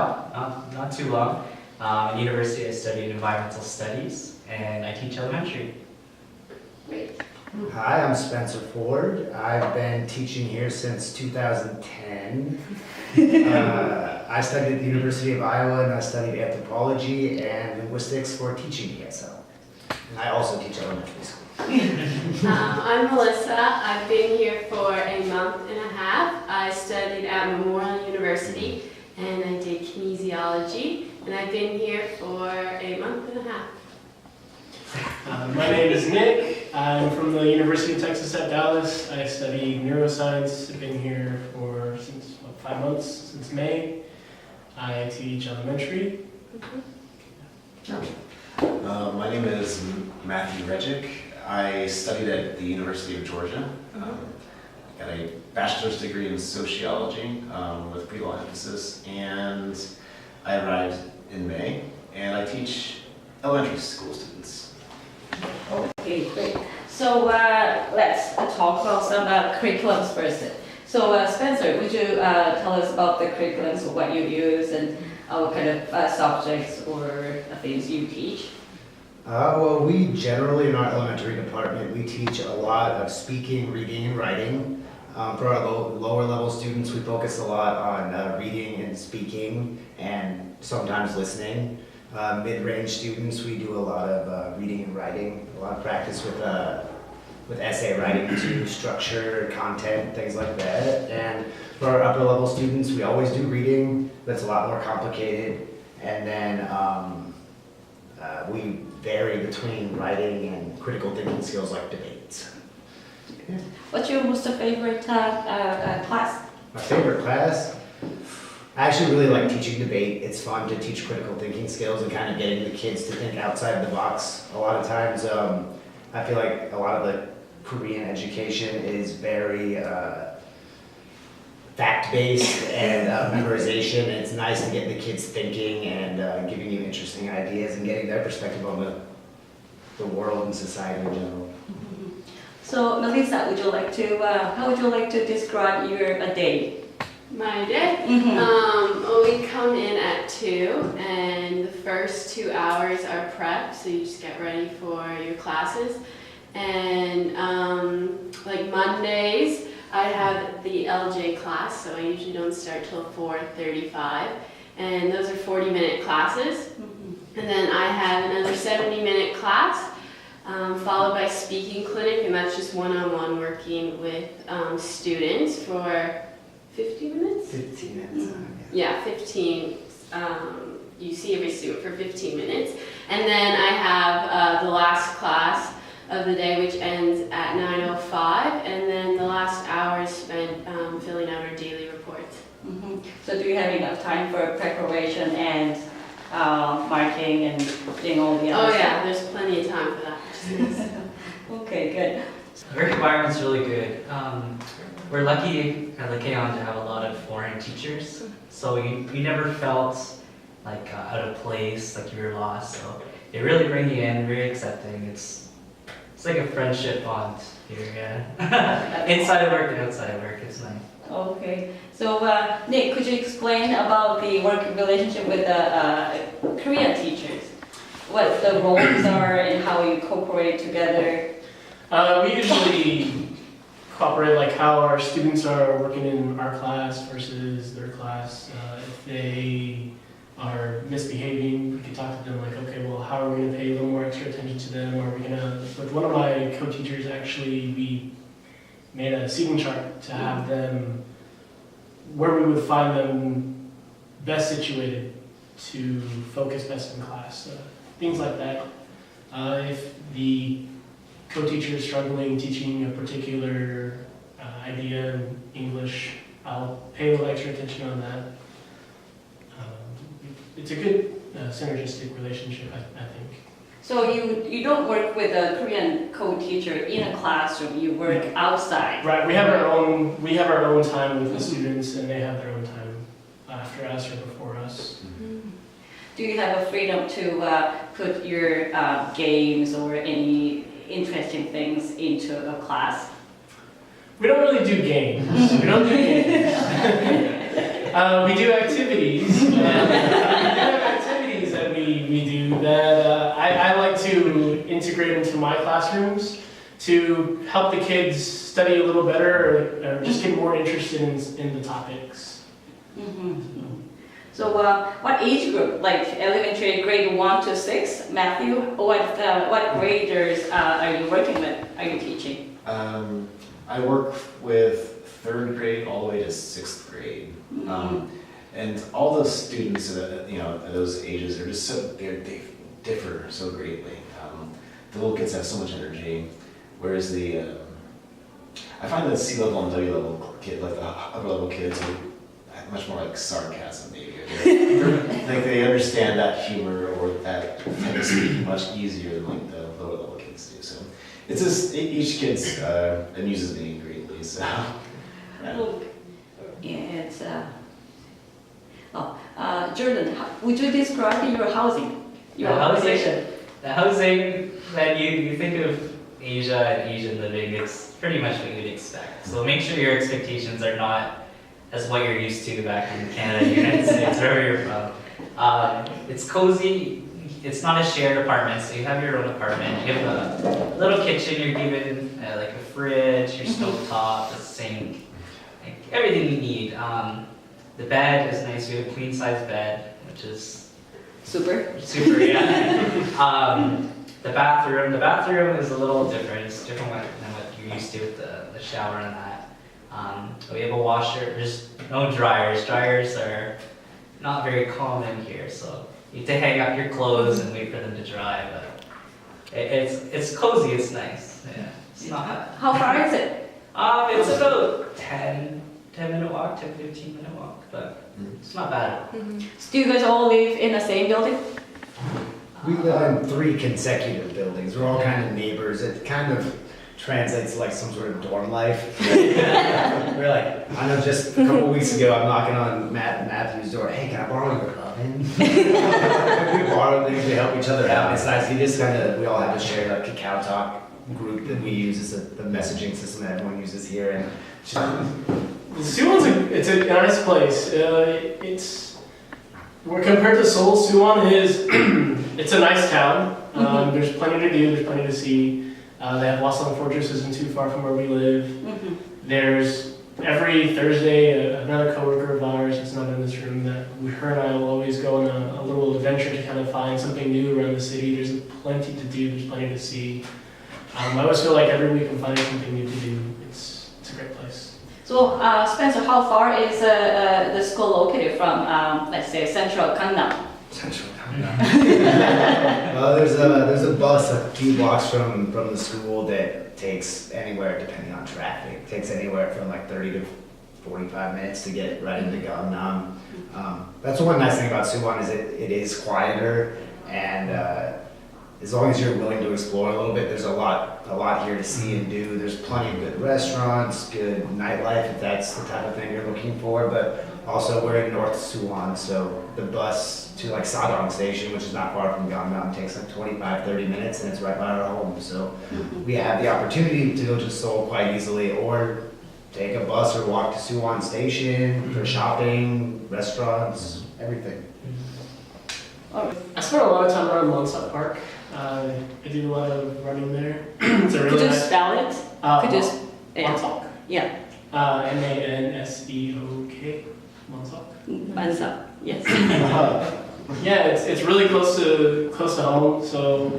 while, not too long. At university, I studied environmental studies, and I teach elementary. Great. Hi, I'm Spencer Ford. I've been teaching here since 2010. I studied at the University of Iowa, and I studied anthropology and linguistics for teaching ESL. And I also teach elementary school. I'm Melissa. I've been here for a month and a half. I studied at Memorial University and I did kinesiology, and I've been here for a month and a half. My name is Nick. I'm from the University of Texas at Dallas. I study neuroscience. I've been here since 5 months, since May. I teach elementary. My name is Matthew Regic. I studied at the University of Georgia. Got a bachelor's degree in sociology with pre-law emphasis, and I arrived in May, and I teach elementary school students. Okay, great. So let's talk about some curriculums first. So Spencer, would you tell us about the curriculums, what you use, and what kind of subjects or things you teach? Well, we generally in our elementary department, we teach a lot of speaking, reading, and writing. For our lower level students, we focus a lot on reading and speaking, and sometimes listening. Mid-range students, we do a lot of reading and writing, a lot of practice with essay writing to structure, content, things like that. And for our upper level students, we always do reading. That's a lot more complicated. And then we vary between writing and critical thinking skills like debates. What's your most favorite class? My favorite class? I actually really like teaching debate. It's fun to teach critical thinking skills and kind of getting the kids to think outside the box. A lot of times, I feel like a lot of the Korean education is very fact-based and memorization. It's nice to get the kids thinking and giving you interesting ideas and getting their perspective on the world and society in general. So Melissa, how would you like to describe your day? My day? We come in at 2, and the first 2 hours are prep, so you just get ready for your classes. And like Mondays, I have the LJ class, so I usually don't start till 4:35, and those are 40-minute classes. And then I have another 70-minute class, followed by speaking clinic, and that's just one-on-one working with students for 50 minutes? 15 minutes. Yeah, 15. You see every student for 15 minutes. And then I have the last class of the day, which ends at 9:05, and then the last hour is spent filling out our daily reports. So do you have enough time for preparation and marking and doing all the other Oh yeah, stuff? there's plenty of time for that. Okay, good. Our environment's really good. We're lucky at Keon to have a lot of foreign teachers, so you never felt like out of place, like you were lost. So they really bring you in, very accepting. It's like a friendship bond here, yeah. Inside of work and outside of work, it's nice. Okay. So Nick, could you explain about the work relationship with the Korean teachers? What the roles are and how you cooperate together? We usually cooperate, like how our students are working in our class versus their class. If they are misbehaving, we can talk to them like, okay, well, how are we going to pay a little more extra attention to them? Are we going to, with one of my co-teachers, actually, we made a seating chart to have them, where we would find them best situated to focus best in class. Things like that. If the co-teacher is struggling teaching a particular idea in English, I'll pay a little extra attention on that. It's a good synergistic relationship, I think. So you don't work with a Korean co-teacher in a classroom. You work outside. Right. We have our own time with the students, and they have their own time after us or before us. Do you have a freedom to put your games or any interesting things into a class? We don't really do games. We don't do games. We do activities. We do have activities that we do that I like to integrate into my classrooms to help the kids study a little better or just get more interested in the topics. So what age group, like elementary grade 1 to 6, Matthew, what graders are you working with, are you teaching? I work with 3rd grade all the way to 6th grade. And all those students at those ages are just they differ so greatly. The little kids have so much energy, whereas I find the C level and W level kid, like the upper level kids, are much more like sarcasm maybe. Like they understand that humor or that type of speaking much easier than like the lower level kids do. So it's just each kid's amuses me greatly. So Yeah, it's Jordan, would you describe your housing? Your position? The housing that you think of Asia and Asian living, it's pretty much what you'd expect. So make sure your expectations are not as what you're used to back in Canada, United States, wherever you're from. It's cozy. It's not a shared apartment, so you have your own apartment. You have a little kitchen. You're given like a fridge, your stove top, a sink, like everything you need. The bed is nice. We have a queen size bed, which is Super. yeah. The bathroom is a little different. It's different than what you're used to with the shower and that. We have a washer. There's no dryers. Dryers are not very common here, so you have to hang up your clothes and wait for them to dry. But it's cozy. It's nice. Yeah, it's not bad. How far is it? It's about 10-minute walk, 10-15-minute walk, but it's not bad. So do you guys all live in the same building? We live in 3 consecutive buildings. We're all kind of neighbors. It kind of translates to like some sort of dorm life. We're like, I know just a couple weeks ago, I'm knocking on Matthew's door. Hey, can I borrow your oven? We borrow things to help each other out. It's nice. We all have a shared like Kakao Talk group that we use as the messaging system that everyone uses here. And Suwon's it's a nice place. Where compared to Seoul, Suwon is it's a nice town. There's plenty to do. There's plenty to see. They have Wasan Fortress isn't too far from where we live. There's every Thursday another coworker of ours that's not in this room that her and I will always go on a little adventure to kind of find something new around the city. There's plenty to do. There's plenty to see. I always feel like every week I'm finding something new to do. It's a great place. So Spencer, how far is the school located from, let's say, central Gangnam? Central Gangnam. Well, there's a bus a few blocks from the school that takes anywhere, depending on traffic, takes anywhere from like 30 to 45 minutes to get right into Gangnam. That's one nice thing about Suwon is it is quieter, and as long as you're willing to explore a little bit, there's a lot here to see and do. There's plenty of good restaurants, good nightlife if that's the type of thing you're looking for. But also we're in North Suwon, so the bus to like Sadong Station, which is not far from Gangnam, takes like 25-30 minutes, and it's right by our home. So we have the opportunity to go to Seoul quite easily, or take a bus or walk to Suwon Station for shopping, restaurants, everything. I spent a lot of time around Montauk Park. I do a lot of running there. It's a really Could you nice. spell it? Could you? Montauk. Yeah. Manseok. Montauk. Mansa. Yes. Yeah, it's really close to home. So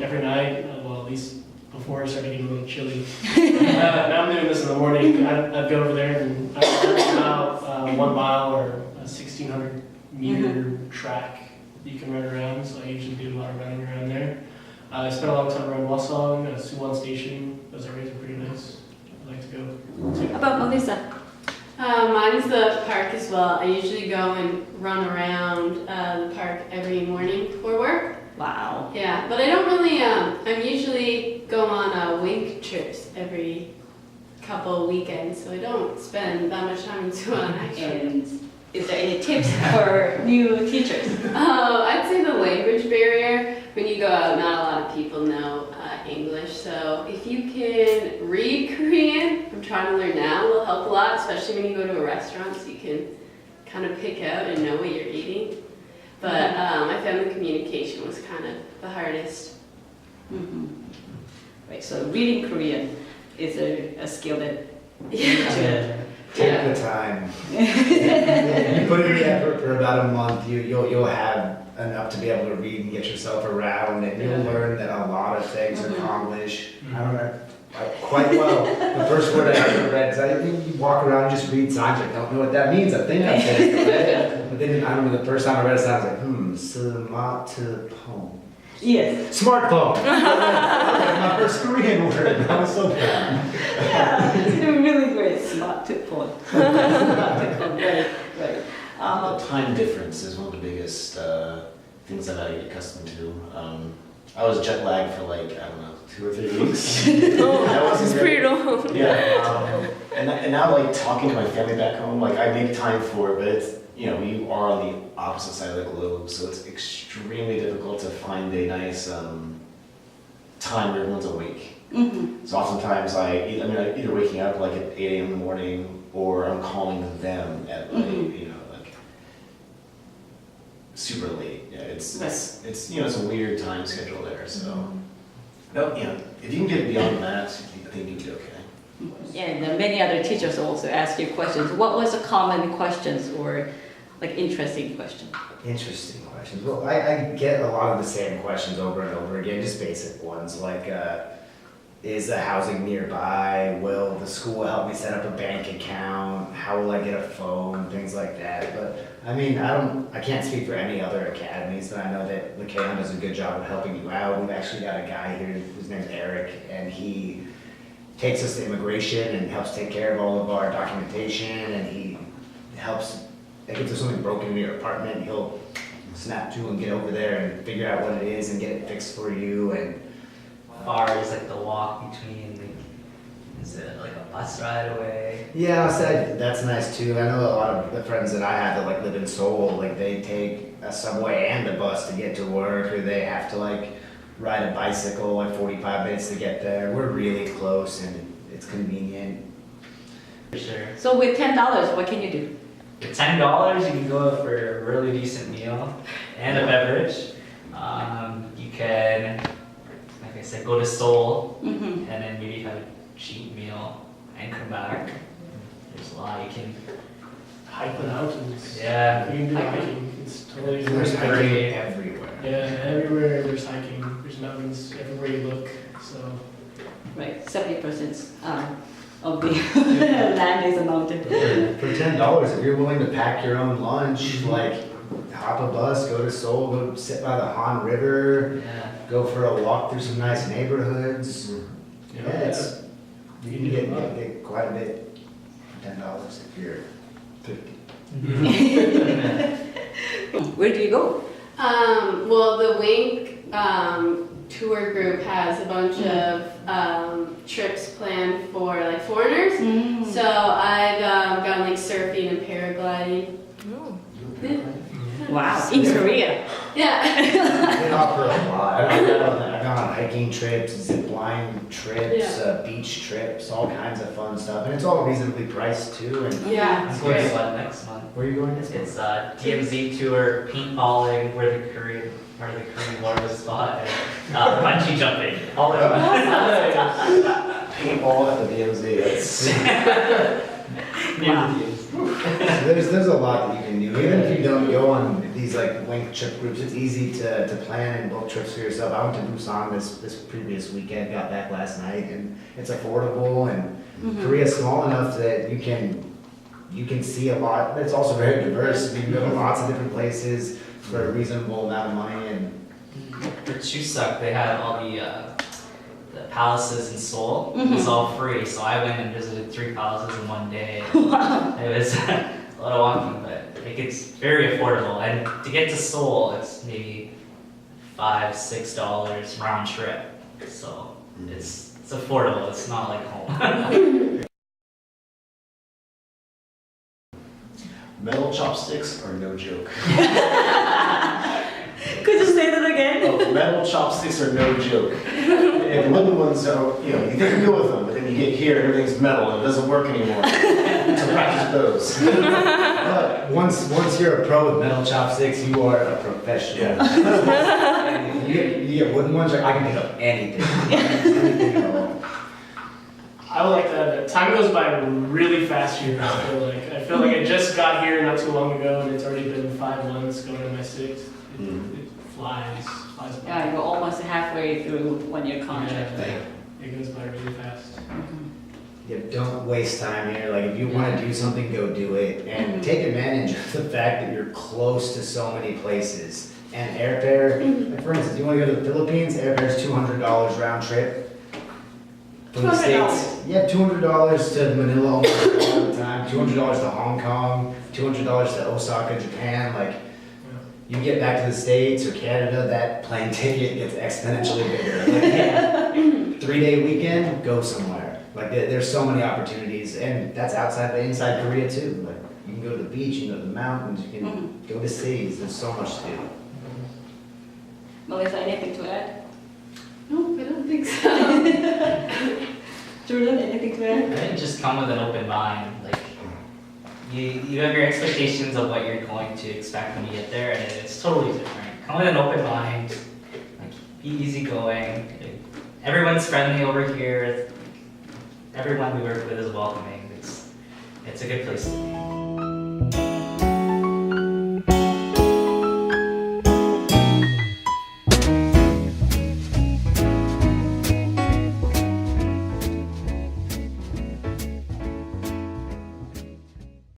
every night, well at least before it started getting a little chilly. Now I'm doing this in the morning. I'd go over there and I'd run about 1 mile or a 1,600 meter track that you can run around. So I usually do a lot of running around there. I spent a lot of time around Wasong, Suwon Station. Those areas are pretty nice. I like to go to. How about Melissa? Mine's the park as well. I usually go and run around the park every morning before work. Wow. Yeah, but I don't really, I'm usually go on wink trips every couple weekends, so I don't spend that much time in Suwon actually. And is there any tips for new teachers? I'd say the language barrier. When you go out, not a lot of people know English, so if you can read Korean, I'm trying to learn now, will help a lot, especially when you go to a restaurant, so you can kind of pick out and know what you're eating. But I found the communication was kind of the hardest. Mm-hmm. Right, so reading Korean is a skill that Yeah. Take the time. You put in the effort for about a month, you'll have enough to be able to read and get yourself around, and you'll learn that a lot of things are Konglish. I don't know quite well. The first word I ever read is I think you walk around and just read signs. I don't know what that means. I think I said it. But then I remember the first time I read a sign, I was like, smartphone. Yes. Smartphone. My first Korean word. I was so proud. Yeah, it's really great. Smartphone. Right, right. The time difference is one of the biggest things that I get accustomed to. I was jet lagged for like, I don't know, 2 or 3 weeks. It's pretty long. Yeah, and now like talking to my family back home, like I make time for it, but it's, you know, we are on the opposite side of the globe, so it's extremely difficult to find a nice time where everyone's awake. Mm-hmm. So oftentimes I'm either waking up like at 8 a.m. in the morning, or I'm calling them at like, you know, like super late. Yeah, it's you know, it's a weird time schedule there. So, no, you know, if you can get beyond that, I think you'll be okay. And many other teachers also ask you questions. What was the common questions or like interesting question? Interesting questions. Well, I get a lot of the same questions over and over again, just basic ones like, is the housing nearby? Will the school help me set up a bank account? How will I get a phone? Things like that. But I mean, I can't speak for any other academies, but I know that Lekaon does a good job of helping you out. We've actually got a guy here, his name's Eric, and he takes us to immigration and helps take care of all of our documentation, and he helps, like if there's something broken in your apartment, he'll snap to and get over there and figure out what it is and get it fixed for you. And Far is like the walk between, like, is it like a bus ride away? yeah, I said that's nice too. I know a lot of the friends that I have that like live in Seoul, like they take a subway and a bus to get to work, or they have to like ride a bicycle like 45 minutes to get there. We're really close and it's convenient. For sure. So with $10, what can you do? For $10, you can go out for a really decent meal and a beverage. You can, like I said, go to Seoul Mm-hmm. and then maybe have a cheap meal and come back. There's a lot you can. Hike the mountains. Yeah. You can do hiking. It's totally There's different. hiking everywhere. Yeah, everywhere there's hiking. There's mountains everywhere you look. So Right, 70% of the land is a mountain. For $10, if you're willing to pack your own lunch, like hop a bus, go to Seoul, go sit by the Han River, Yeah. go for a walk through some nice neighborhoods. you Yeah, know, you can get quite a bit for $10 if you're 50. Where do you go? Well, the Wink tour group has a bunch of trips planned for like foreigners. So I've gone like surfing and paragliding. Wow, in Korea. Yeah. They offer a lot. I've gone on hiking trips, zip line trips, beach trips, all kinds of fun stuff. And it's all reasonably priced too. And Yeah, I'm it's going great. to one next month. where are you going this month? It's DMZ tour, paintballing, where the Korean War was fought, and bungee jumping. All in one. Paintball at the DMZ. That's Near the DMZ. There's a lot that you can do. Even if you don't go on these like linked trip groups, it's easy to plan and book trips for yourself. I went to Busan this previous weekend, got back last night, and it's affordable, and Korea's small enough that you can see a lot, but it's also very diverse. You can go to lots of different places for a reasonable amount of money. And For Chuseok, they had all the palaces in Seoul. It was all free, so I went and visited 3 palaces in one day. It was a lot of walking, but like it's very affordable. And to get to Seoul, it's maybe $5-6 round trip. So it's affordable. It's not like home. metal chopsticks are no joke. Could you say that again? Oh, metal chopsticks are no joke. And the wooden ones are, you know, you can go with them, but they then you get here and everything's metal and it doesn't work anymore. So practice those. But once you're a pro with metal chopsticks, you are a professional. And you get wooden ones, like, I can pick up anything. Anything at all. I would like to add that time goes by really fast here. I feel like I just got here not too long ago, and it's already been 5 months, going to my 6th. It flies by. Yeah, you're almost halfway through 1-year contract. Yeah, it goes by really fast. Yeah, don't waste time here. Like, if you want to do something, go do it. And take advantage of the fact that you're close to so many places. And airfare, like for instance, you want to go to the Philippines, airfare is $200 round trip. From the States, yeah, $200 to Manila almost all the time, $200 to Hong Kong, $200 to Osaka, Japan. Like, you get back to the States or Canada, that plane ticket gets exponentially bigger. Like, 3-day weekend, go somewhere. Like, there's so many opportunities, and that's outside but inside Korea too. Like, you can go to the beach, you can go to the mountains, you can go to cities. There's so much to do. Melissa, anything to add? No, I don't think so. Jordan, anything to I add? think just come with an open mind. Like you have your expectations of what you're going to expect when you get there, and it's totally different. Come with an open mind. Like be easygoing. Everyone's friendly over here. Everyone we work with is welcoming. It's a good place to be.